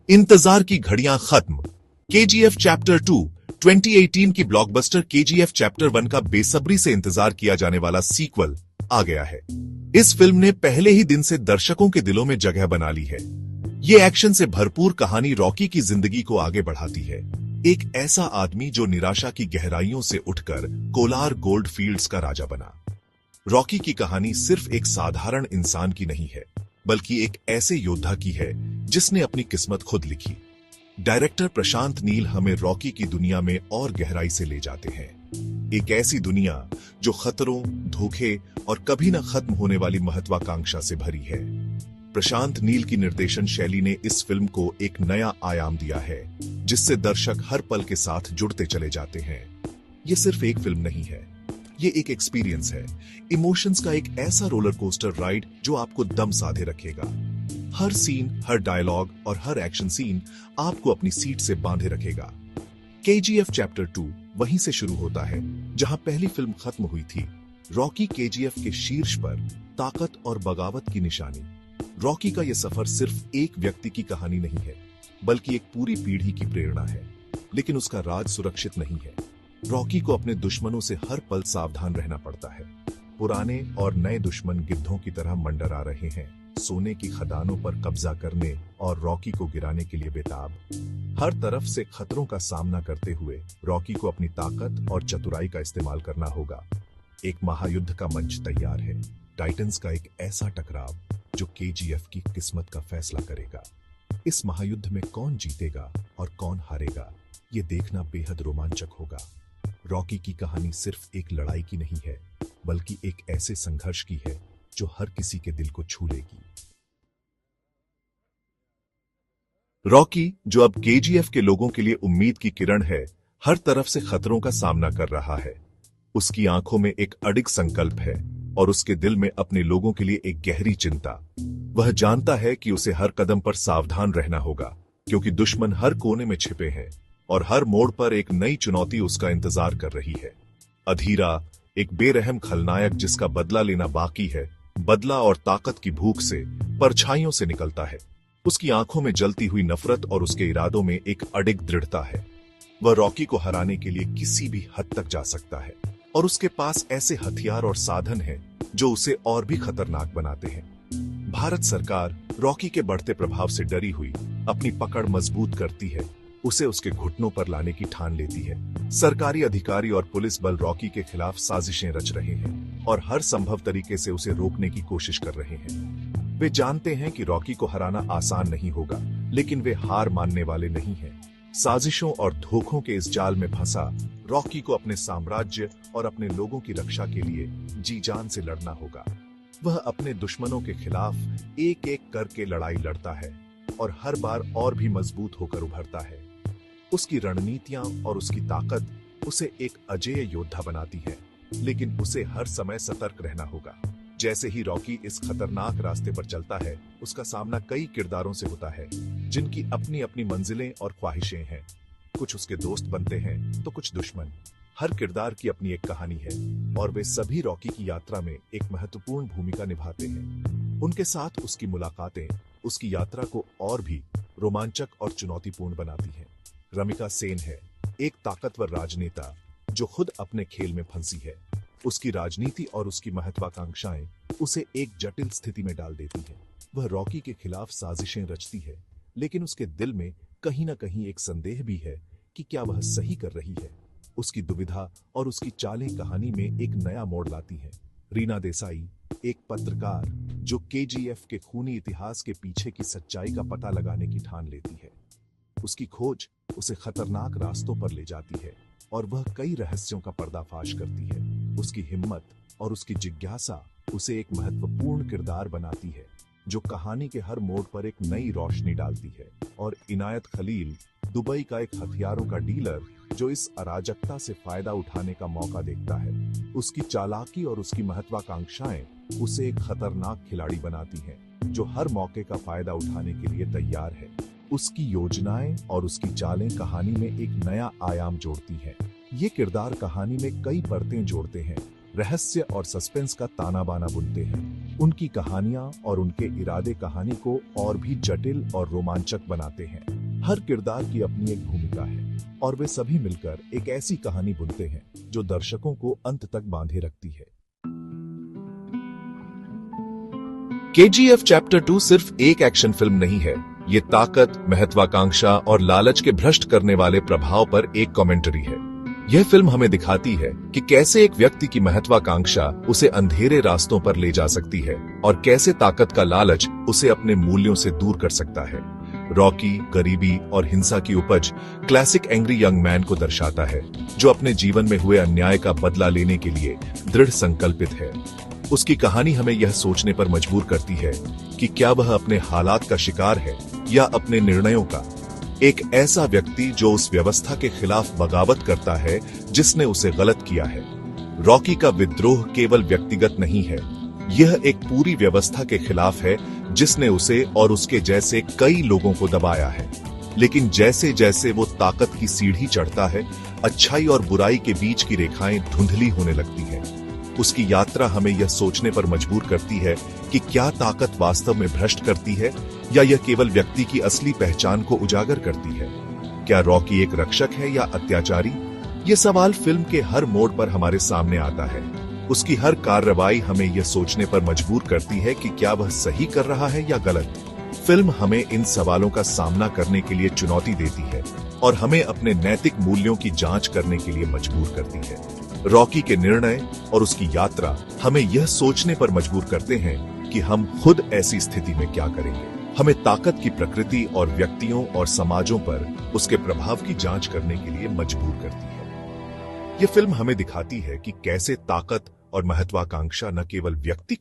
इंतजार की घड़ियां खत्म। केजीएफ चैप्टर 2 2018 की ब्लॉकबस्टर केजीएफ चैप्टर 1 का बेसब्री से इंतजार किया जाने वाला सीक्वल आ गया है। इस फिल्म ने पहले ही दिन से दर्शकों के दिलों में जगह बना ली है। ये एक्शन से भरपूर कहानी रॉकी की जिंदगी को आगे बढ़ाती है। एक ऐसा आदमी जो निराशा की गहराइयों से उठकर कोलार गोल्ड फील्ड्स का राजा बना। रॉकी की कहानी सिर्फ एक साधारण इंसान की नहीं है, बल्कि एक ऐसे योद्धा की है जिसने अपनी किस्मत खुद लिखी। डायरेक्टर प्रशांत नील हमें रॉकी की दुनिया में और गहराई से ले जाते हैं। एक ऐसी दुनिया जो खतरों, धोखे और कभी न खत्म होने वाली महत्वाकांक्षा से भरी है। प्रशांत नील की निर्देशन शैली ने इस फिल्म को एक नया आयाम दिया है, जिससे दर्शक हर पल के साथ जुड़ते चले जाते हैं। ये सिर्फ एक फिल्म नहीं है, ये एक एक्सपीरियंस है, इमोशंस का एक ऐसा रोलर कोस्टर राइड जो आपको दम साधे रखेगा। हर सीन, हर डायलॉग और हर एक्शन सीन आपको अपनी सीट से बांधे रखेगा। केजीएफ चैप्टर 2 वहीं से शुरू होता है जहां पहली फिल्म खत्म हुई थी। रॉकी केजीएफ के शीर्ष पर, ताकत और बगावत की निशानी। रॉकी का यह सफर सिर्फ एक व्यक्ति की कहानी नहीं है, बल्कि एक पूरी पीढ़ी की प्रेरणा है। लेकिन उसका राज सुरक्षित नहीं है। रॉकी को अपने दुश्मनों से हर पल सावधान रहना पड़ता है। पुराने और नए दुश्मन गिद्धों की तरह मंडरा रहे हैं, सोने की खदानों पर कब्जा करने और रॉकी को गिराने के लिए बेताब। हर तरफ से खतरों का सामना करते हुए रॉकी को अपनी ताकत और चतुराई का इस्तेमाल करना होगा। एक महायुद्ध का मंच तैयार है, टाइटन्स का एक ऐसा टकराव जो केजीएफ की किस्मत का फैसला करेगा। इस महायुद्ध में कौन जीतेगा और कौन हारेगा, ये देखना बेहद रोमांचक होगा। रॉकी की कहानी सिर्फ एक लड़ाई की नहीं है, बल्कि एक ऐसे संघर्ष की है जो हर किसी के दिल को छू लेगी। रॉकी, जो अब केजीएफ के लोगों के लिए उम्मीद की किरण है, हर तरफ से खतरों का सामना कर रहा है। उसकी आंखों में एक अडिग संकल्प है और उसके दिल में अपने लोगों के लिए एक गहरी चिंता। वह जानता है कि उसे हर कदम पर सावधान रहना होगा, क्योंकि दुश्मन हर कोने में छिपे हैं और हर मोड़ पर एक नई चुनौती उसका इंतजार कर रही है। अधीरा, एक बेरहम खलनायक जिसका बदला लेना बाकी है, बदला और ताकत की भूख से, परछाइयों से निकलता है। उसकी आंखों में जलती हुई नफरत और उसके इरादों में एक अडिग दृढ़ता है। वह रॉकी को हराने के लिए किसी भी हद तक जा सकता है, और उसके पास ऐसे हथियार और साधन हैं जो उसे और भी खतरनाक बनाते हैं। भारत सरकार रॉकी के बढ़ते प्रभाव से डरी हुई अपनी पकड़ मजबूत करती है, उसे उसके घुटनों पर लाने की ठान लेती है। सरकारी अधिकारी और पुलिस बल रॉकी के खिलाफ साजिशें रच रहे हैं और हर संभव तरीके से उसे रोकने की कोशिश कर रहे हैं। वे जानते हैं कि रॉकी को हराना आसान नहीं होगा, लेकिन वे हार मानने वाले नहीं हैं। साजिशों और धोखों के इस जाल में फंसा रॉकी को अपने साम्राज्य और अपने लोगों की रक्षा के लिए जी जान से लड़ना होगा। वह अपने दुश्मनों के खिलाफ एक एक करके लड़ाई लड़ता है और हर बार और भी मजबूत होकर उभरता है। उसकी रणनीतियां और उसकी ताकत उसे एक अजेय योद्धा बनाती है, लेकिन उसे हर समय सतर्क रहना होगा। जैसे ही रॉकी इस खतरनाक रास्ते पर चलता है, उसका सामना कई किरदारों से होता है, जिनकी अपनी अपनी मंजिलें और ख्वाहिशें हैं। कुछ उसके दोस्त बनते हैं तो कुछ दुश्मन। हर किरदार की अपनी एक कहानी है और वे सभी रॉकी की यात्रा में एक महत्वपूर्ण भूमिका निभाते हैं। उनके साथ उसकी मुलाकातें उसकी यात्रा को और भी रोमांचक और चुनौतीपूर्ण बनाती हैं। रमिका सेन है, एक ताकतवर राजनेता जो खुद अपने खेल में फंसी है। उसकी राजनीति और उसकी महत्वाकांक्षाएं उसे एक जटिल स्थिति में डाल देती हैं। वह रॉकी के खिलाफ साजिशें रचती है, लेकिन उसके दिल में कहीं ना कहीं एक संदेह भी है कि क्या वह सही कर रही है। उसकी दुविधा और उसकी चालें कहानी में एक नया मोड़ लाती हैं। रीना देसाई, एक पत्रकार जो केजीएफ के खूनी इतिहास के पीछे की सच्चाई का पता लगाने की ठान लेती है। उसकी खोज उसे खतरनाक रास्तों पर ले जाती है और वह कई रहस्यों का पर्दाफाश करती है। उसकी हिम्मत और उसकी जिज्ञासा उसे एक महत्वपूर्ण किरदार बनाती है, जो कहानी के हर मोड़ पर एक नई रोशनी डालती है। और इनायत खलील, दुबई का एक हथियारों का डीलर जो इस अराजकता से फायदा उठाने का मौका देखता है। उसकी चालाकी और उसकी महत्वाकांक्षाएं उसे एक खतरनाक खिलाड़ी बनाती हैं, जो हर मौके का फायदा उठाने के लिए तैयार है। उसकी योजनाएं और उसकी चालें कहानी में एक नया आयाम जोड़ती हैं। ये किरदार कहानी में कई परतें जोड़ते हैं, रहस्य और सस्पेंस का ताना बाना बुनते हैं। उनकी कहानियां और उनके इरादे कहानी को और भी जटिल और रोमांचक बनाते हैं। हर किरदार की अपनी एक भूमिका है और वे सभी मिलकर एक ऐसी कहानी बुनते हैं जो दर्शकों को अंत तक बांधे रखती है। केजीएफ चैप्टर 2 सिर्फ एक एक्शन फिल्म नहीं है, ये ताकत, महत्वाकांक्षा और लालच के भ्रष्ट करने वाले प्रभाव पर एक कमेंटरी है। यह फिल्म हमें दिखाती है कि कैसे एक व्यक्ति की महत्वाकांक्षा उसे अंधेरे रास्तों पर ले जा सकती है और कैसे ताकत का लालच उसे अपने मूल्यों से दूर कर सकता है। रॉकी गरीबी और हिंसा की उपज क्लासिक एंग्री यंग मैन को दर्शाता है, जो अपने जीवन में हुए अन्याय का बदला लेने के लिए दृढ़ संकल्पित है। उसकी कहानी हमें यह सोचने पर मजबूर करती है कि क्या वह अपने हालात का शिकार है या अपने निर्णयों का। एक ऐसा व्यक्ति जो उस व्यवस्था के खिलाफ बगावत करता है जिसने उसे गलत किया है। रॉकी का विद्रोह केवल व्यक्तिगत नहीं है, यह एक पूरी व्यवस्था के खिलाफ है जिसने उसे और उसके जैसे कई लोगों को दबाया है। लेकिन जैसे जैसे वो ताकत की सीढ़ी चढ़ता है, अच्छाई और बुराई के बीच की रेखाएं धुंधली होने लगती हैं। उसकी यात्रा हमें यह सोचने पर मजबूर करती है कि क्या ताकत वास्तव में भ्रष्ट करती है या यह केवल व्यक्ति की असली पहचान को उजागर करती है। क्या रॉकी एक रक्षक है या अत्याचारी? ये सवाल फिल्म के हर मोड़ पर हमारे सामने आता है। उसकी हर कार्रवाई हमें यह सोचने पर मजबूर करती है कि क्या वह सही कर रहा है या गलत। फिल्म हमें इन सवालों का सामना करने के लिए चुनौती देती है और हमें अपने नैतिक मूल्यों की जांच करने के लिए मजबूर करती है। रॉकी के निर्णय और उसकी यात्रा हमें यह सोचने पर मजबूर करते हैं कि हम खुद ऐसी स्थिति में क्या करेंगे। हमें ताकत की प्रकृति और व्यक्तियों और समाजों पर उसके प्रभाव की जांच करने के लिए मजबूर करती है। यह फिल्म हमें दिखाती है कि कैसे ताकत और महत्वाकांक्षा न केवल व्यक्ति